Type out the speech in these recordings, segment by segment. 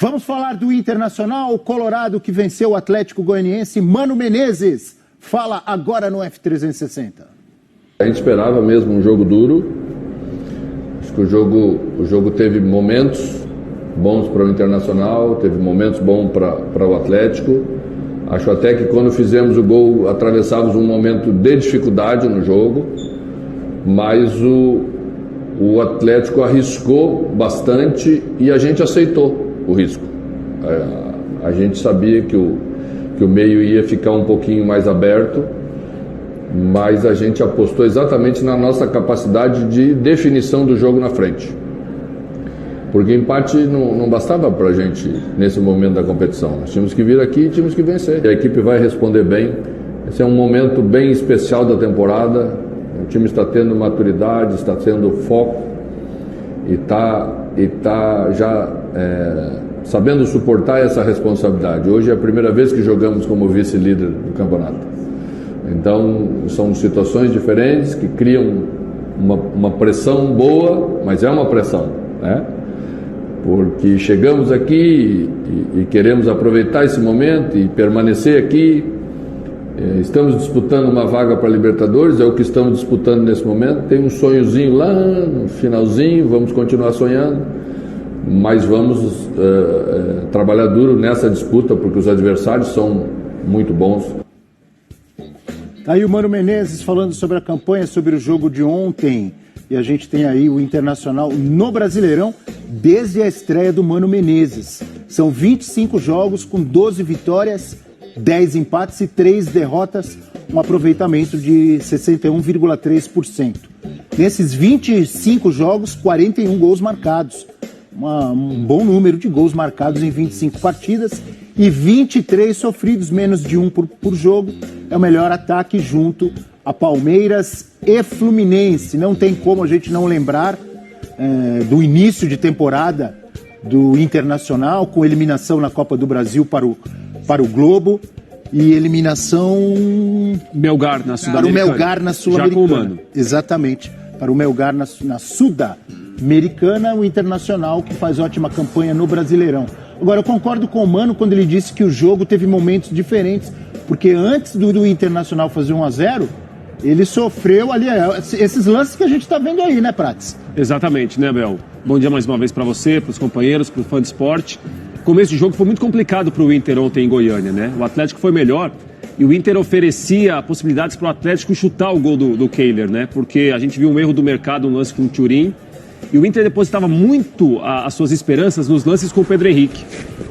Vamos falar do Internacional, o Colorado que venceu o Atlético Goianiense. Mano Menezes fala agora no F360. A gente esperava mesmo um jogo duro. Acho que o jogo teve momentos bons para o Internacional, teve momentos bons para o Atlético. Acho até que quando fizemos o gol, atravessávamos um momento de dificuldade no jogo, mas o Atlético arriscou bastante e a gente aceitou o risco. A gente sabia que o meio ia ficar um pouquinho mais aberto, mas a gente apostou exatamente na nossa capacidade de definição do jogo na frente. Porque empate não bastava para a gente nesse momento da competição. Nós tínhamos que vir aqui e tínhamos que vencer. A equipe vai responder bem. Esse é um momento bem especial da temporada. O time está tendo maturidade, está tendo foco e está já sabendo suportar essa responsabilidade. Hoje é a primeira vez que jogamos como vice-líder do campeonato. Então, são situações diferentes que criam uma pressão boa, mas é uma pressão, né? Porque chegamos aqui e queremos aproveitar esse momento e permanecer aqui. Estamos disputando uma vaga para a Libertadores, é o que estamos disputando nesse momento. Tem um sonhozinho lá no finalzinho, vamos continuar sonhando, mas vamos trabalhar duro nessa disputa, porque os adversários são muito bons. Aí o Mano Menezes falando sobre a campanha, sobre o jogo de ontem. E a gente tem aí o Internacional no Brasileirão desde a estreia do Mano Menezes. São 25 jogos com 12 vitórias, 10 empates e 3 derrotas, um aproveitamento de 61,3%. Nesses 25 jogos, 41 gols marcados. Um bom número de gols marcados em 25 partidas e 23 sofridos, menos de um por jogo. É o melhor ataque junto a Palmeiras e Fluminense. Não tem como a gente não lembrar do início de temporada do Internacional, com eliminação na Copa do Brasil para o Globo e eliminação Melgar na Sul-Americana. Para o Melgar na Sul-Americana. Já com o Mano. Exatamente, para o Melgar na Sul-Americana, o Internacional que faz ótima campanha no Brasileirão. Agora, eu concordo com o Mano quando ele disse que o jogo teve momentos diferentes, porque antes do Internacional fazer 1-0, ele sofreu ali esses lances que a gente está vendo aí, né, Prates? Exatamente, né, Abel? Bom dia mais uma vez para você, para os companheiros, para o fã de esporte. O começo de jogo foi muito complicado para o Inter ontem em Goiânia, né? O Atlético foi melhor e o Inter oferecia possibilidades para o Atlético chutar o gol do Kehler, né? Porque a gente viu um erro do mercado, um lance com o Thuram. E o Inter depositava muito as suas esperanças nos lances com o Pedro Henrique.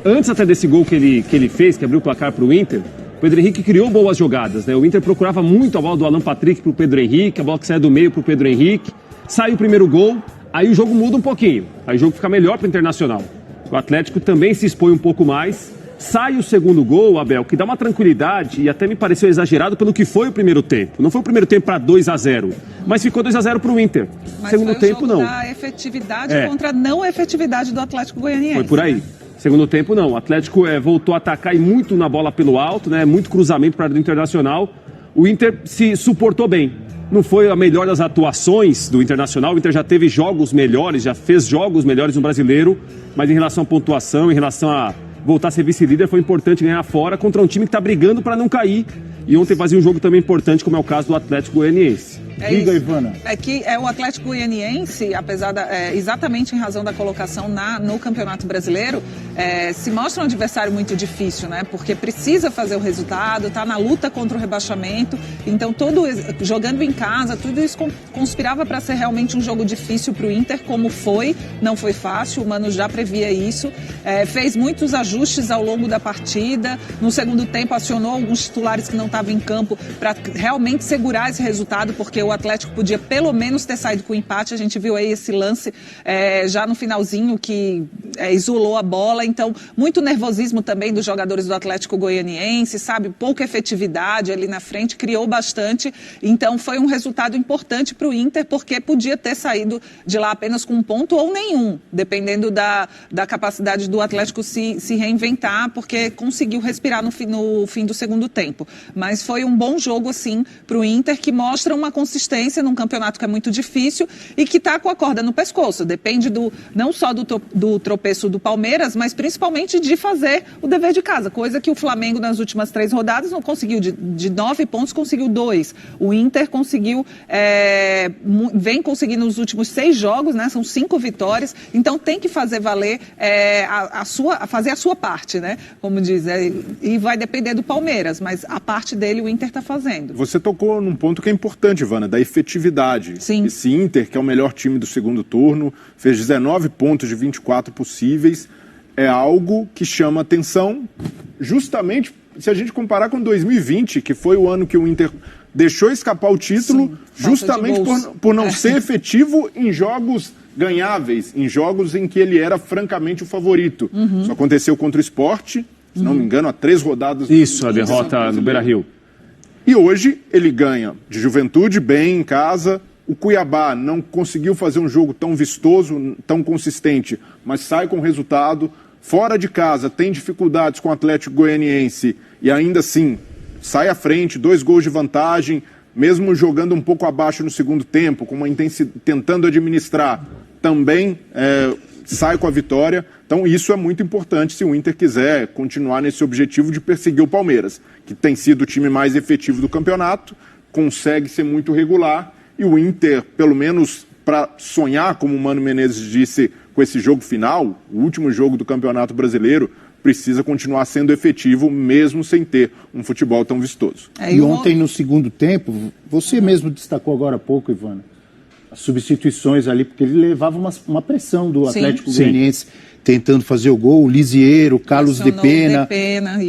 Antes até desse gol que ele fez, que abriu o placar para o Inter, o Pedro Henrique criou boas jogadas, né? O Inter procurava muito a bola do Alan Patrick para o Pedro Henrique, a bola que saia do meio para o Pedro Henrique. Sai o primeiro gol, aí o jogo muda um pouquinho. Aí o jogo fica melhor para o Internacional. O Atlético também se expõe um pouco mais. Sai o segundo gol, Abel, que dá uma tranquilidade e até me pareceu exagerado pelo que foi o primeiro tempo. Não foi o primeiro tempo para 2-0, mas ficou 2-0 para o Inter. Mas segundo foi tempo, o jogo não. da efetividade contra a não efetividade do Atlético Goianiense. Foi por aí. Né? Segundo tempo, não. O Atlético voltou a atacar e muito na bola pelo alto, né? Muito cruzamento para o Internacional. O Inter se suportou bem. Não foi a melhor das atuações do Internacional. O Inter já teve jogos melhores, já fez jogos melhores no Brasileiro, mas em relação à pontuação, em relação a voltar a ser vice-líder, foi importante ganhar fora contra um time que está brigando para não cair. E ontem fazia um jogo também importante, como é o caso do Atlético Goianiense. Diga, Ivana. É que o Atlético Goianiense, apesar exatamente em razão da colocação no Campeonato Brasileiro, se mostra um adversário muito difícil, né? Porque precisa fazer o resultado, está na luta contra o rebaixamento. Então, jogando em casa, tudo isso conspirava para ser realmente um jogo difícil para o Inter, como foi. Não foi fácil, o Mano já previa isso. Fez muitos ajustes ao longo da partida. No segundo tempo, acionou alguns titulares que não estavam em campo para realmente segurar esse resultado, porque o Atlético podia pelo menos ter saído com o empate. A gente viu aí esse lance já no finalzinho que isolou a bola. Então, muito nervosismo também dos jogadores do Atlético Goianiense, sabe? Pouca efetividade ali na frente, criou bastante. Então, foi um resultado importante para o Inter, porque podia ter saído de lá apenas com um ponto ou nenhum, dependendo da capacidade do Atlético se reinventar, porque conseguiu respirar no fim do segundo tempo. Mas foi um bom jogo, assim, para o Inter, que mostra uma consistência consistência num campeonato que é muito difícil e que está com a corda no pescoço. Depende não só do tropeço do Palmeiras, mas principalmente de fazer o dever de casa, coisa que o Flamengo nas últimas 3 rodadas não conseguiu. De 9 pontos conseguiu 2. O Inter conseguiu, vem conseguindo nos últimos 6 jogos, né? São 5 vitórias, então tem que fazer valer fazer a sua parte, né? Como diz, e vai depender do Palmeiras, mas a parte dele o Inter está fazendo. Você tocou num ponto que é importante, Ivana, da efetividade. Sim. Esse Inter, que é o melhor time do segundo turno, fez 19 pontos de 24 possíveis, é algo que chama atenção, justamente se a gente comparar com 2020, que foi o ano que o Inter deixou escapar o título, sim, justamente por não ser efetivo em jogos ganháveis, em jogos em que ele era francamente o favorito. Isso aconteceu contra o Sport, se não me engano, há 3 rodadas. Isso, a derrota no Beira-Rio. E hoje ele ganha de Juventude bem em casa. O Cuiabá não conseguiu fazer um jogo tão vistoso, tão consistente, mas sai com resultado. Fora de casa tem dificuldades com o Atlético Goianiense e ainda assim sai à frente, 2 gols de vantagem, mesmo jogando um pouco abaixo no segundo tempo, com uma tentando administrar, também sai com a vitória. Então isso é muito importante se o Inter quiser continuar nesse objetivo de perseguir o Palmeiras, que tem sido o time mais efetivo do campeonato, consegue ser muito regular, e o Inter, pelo menos para sonhar, como o Mano Menezes disse, com esse jogo final, o último jogo do Campeonato Brasileiro, precisa continuar sendo efetivo, mesmo sem ter um futebol tão vistoso. E ontem, no segundo tempo, você mesmo destacou agora há pouco, Ivana, as substituições ali, porque ele levava uma pressão do Atlético Goianiense, tentando fazer o gol, o Lisieiro, o Carlos de Pena,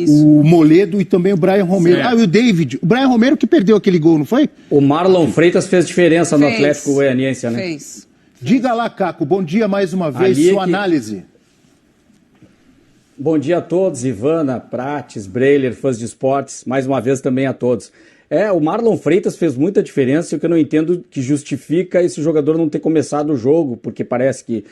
o Moledo e também o Brian Romero. Certo. E o David. O Brian Romero que perdeu aquele gol, não foi? O Marlon Freitas fez diferença no Atlético Goianiense, né? Fez. Diga lá, Caco, bom dia mais uma vez, sua análise. Bom dia a todos, Ivana, Prates, Breiler, fãs de esportes, mais uma vez também a todos. O Marlon Freitas fez muita diferença, e o que eu não entendo que justifica esse jogador não ter começado o jogo, porque parece que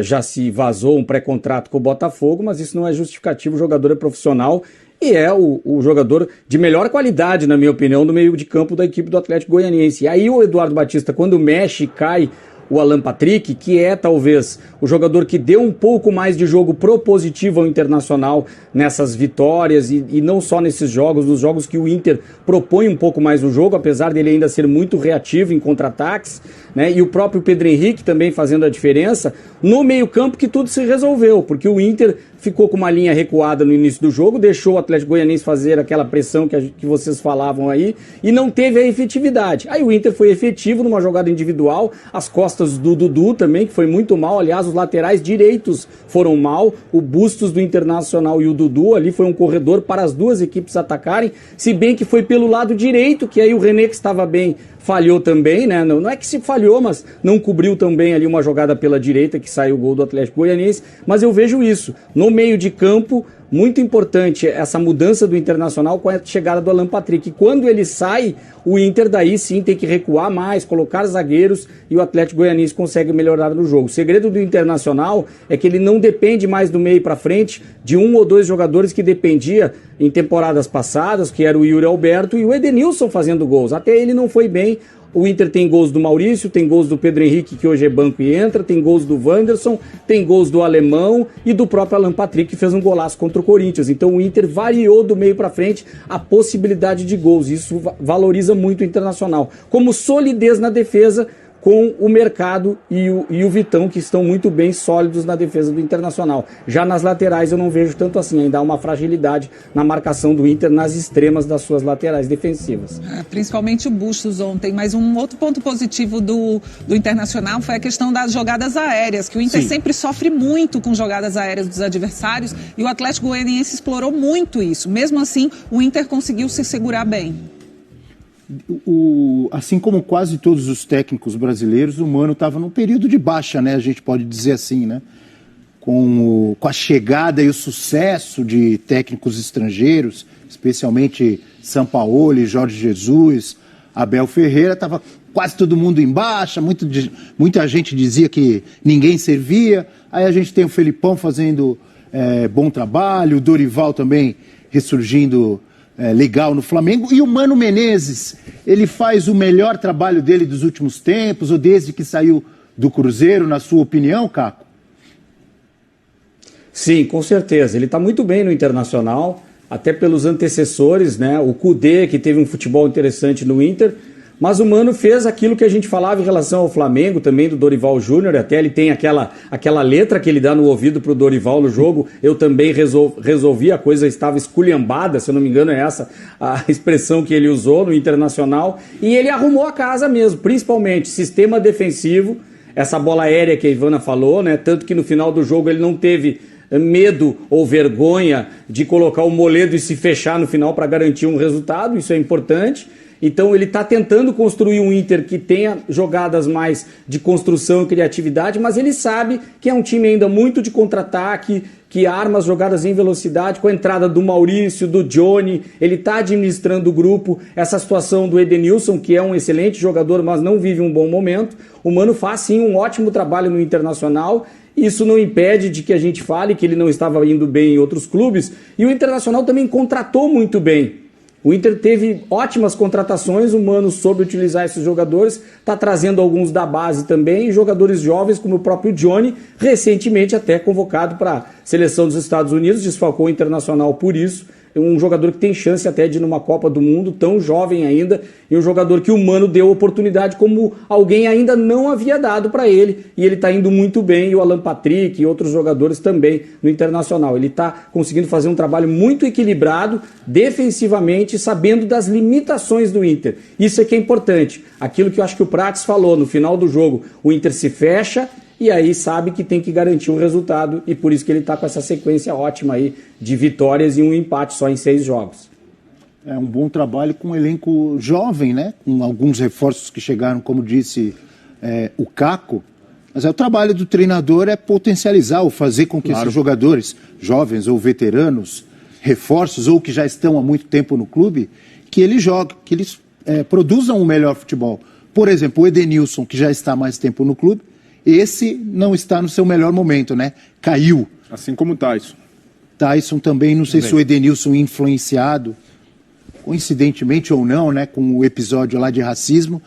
já se vazou um pré-contrato com o Botafogo, mas isso não é justificativo, o jogador é profissional e é o jogador de melhor qualidade, na minha opinião, no meio de campo da equipe do Atlético Goianiense. E aí o Eduardo Batista, quando mexe e cai o Alan Patrick, que é talvez o jogador que deu um pouco mais de jogo propositivo ao Internacional nessas vitórias e não só nesses jogos, nos jogos que o Inter propõe um pouco mais o jogo, apesar dele ainda ser muito reativo em contra-ataques, né? E o próprio Pedro Henrique também fazendo a diferença, no meio-campo que tudo se resolveu, porque o Inter ficou com uma linha recuada no início do jogo, deixou o Atlético Goianiense fazer aquela pressão que vocês falavam aí e não teve a efetividade. Aí o Inter foi efetivo numa jogada individual, as costas do Dudu também, que foi muito mal, aliás, os laterais direitos foram mal, o Bustos do Internacional e o Dudu ali foi um corredor para as duas equipes atacarem, se bem que foi pelo lado direito, que aí o René, que estava bem, falhou também, né? Não é que se falhou, mas não cobriu também ali uma jogada pela direita que saiu o gol do Atlético Goianiense, mas eu vejo isso, no meio de campo, muito importante essa mudança do Internacional com a chegada do Alan Patrick. Quando ele sai, o Inter daí sim tem que recuar mais, colocar zagueiros e o Atlético Goianiense consegue melhorar no jogo. O segredo do Internacional é que ele não depende mais do meio para frente de 1 ou 2 jogadores que dependia em temporadas passadas, que era o Yuri Alberto e o Edenilson fazendo gols. Até ele não foi bem. O Inter tem gols do Maurício, tem gols do Pedro Henrique, que hoje é banco e entra, tem gols do Wanderson, tem gols do Alemão e do próprio Alan Patrick, que fez um golaço contra o Corinthians. Então o Inter variou do meio para frente a possibilidade de gols. Isso valoriza muito o Internacional. Como solidez na defesa, com o Mercado e o Vitão, que estão muito bem sólidos na defesa do Internacional. Já nas laterais eu não vejo tanto assim, ainda há uma fragilidade na marcação do Inter nas extremas das suas laterais defensivas. Principalmente o Bustos ontem, mas um outro ponto positivo do Internacional foi a questão das jogadas aéreas, que o Inter sempre sofre muito com jogadas aéreas dos adversários e o Atlético Goianiense explorou muito isso. Mesmo assim, o Inter conseguiu se segurar bem. Assim como quase todos os técnicos brasileiros, o Mano estava num período de baixa, né? A gente pode dizer assim, né? Com a chegada e o sucesso de técnicos estrangeiros, especialmente Sampaoli, Jorge Jesus, Abel Ferreira, estava quase todo mundo em baixa, muita gente dizia que ninguém servia. Aí a gente tem o Felipão fazendo bom trabalho, o Dorival também ressurgindo legal no Flamengo. E o Mano Menezes, ele faz o melhor trabalho dele dos últimos tempos, ou desde que saiu do Cruzeiro, na sua opinião, Caco? Sim, com certeza. Ele está muito bem no Internacional, até pelos antecessores, né? O Kudê, que teve um futebol interessante no Inter, mas o Mano fez aquilo que a gente falava em relação ao Flamengo, também do Dorival Júnior, até ele tem aquela letra que ele dá no ouvido pro Dorival no jogo, eu também resolvi, a coisa estava esculhambada, se eu não me engano é essa a expressão que ele usou no Internacional, e ele arrumou a casa mesmo, principalmente sistema defensivo, essa bola aérea que a Ivana falou, né? Tanto que no final do jogo ele não teve medo ou vergonha de colocar o Moledo e se fechar no final para garantir um resultado, isso é importante. Então ele está tentando construir um Inter que tenha jogadas mais de construção e criatividade, mas ele sabe que é um time ainda muito de contra-ataque, que arma as jogadas em velocidade, com a entrada do Maurício, do Johnny, ele está administrando o grupo, essa situação do Edenilson, que é um excelente jogador, mas não vive um bom momento. O Mano faz sim um ótimo trabalho no Internacional. Isso não impede de que a gente fale que ele não estava indo bem em outros clubes, e o Internacional também contratou muito bem. O Inter teve ótimas contratações, o Mano soube utilizar esses jogadores, está trazendo alguns da base também, e jogadores jovens como o próprio Johnny, recentemente até convocado para a seleção dos Estados Unidos, desfalcou o Internacional por isso. Um jogador que tem chance até de ir numa Copa do Mundo, tão jovem ainda, e um jogador que o Mano deu oportunidade como alguém ainda não havia dado para ele, e ele está indo muito bem, e o Alan Patrick e outros jogadores também no Internacional. Ele está conseguindo fazer um trabalho muito equilibrado, defensivamente, sabendo das limitações do Inter. Isso é que é importante. Aquilo que eu acho que o Prates falou no final do jogo, o Inter se fecha, e aí sabe que tem que garantir o resultado, e por isso que ele está com essa sequência ótima aí de vitórias e um empate só em 6 jogos. É um bom trabalho com um elenco jovem, né? Com alguns reforços que chegaram, como disse o Caco. Mas o trabalho do treinador é potencializar ou fazer com que esses jogadores, jovens ou veteranos, reforços ou que já estão há muito tempo no clube, que eles joguem, que eles produzam o melhor futebol. Por exemplo, o Edenilson, que já está há mais tempo no clube, esse não está no seu melhor momento, né? Caiu. Assim como o Tyson. Tyson também, não sei se o Edenilson influenciado, coincidentemente ou não, né, com o episódio lá de racismo,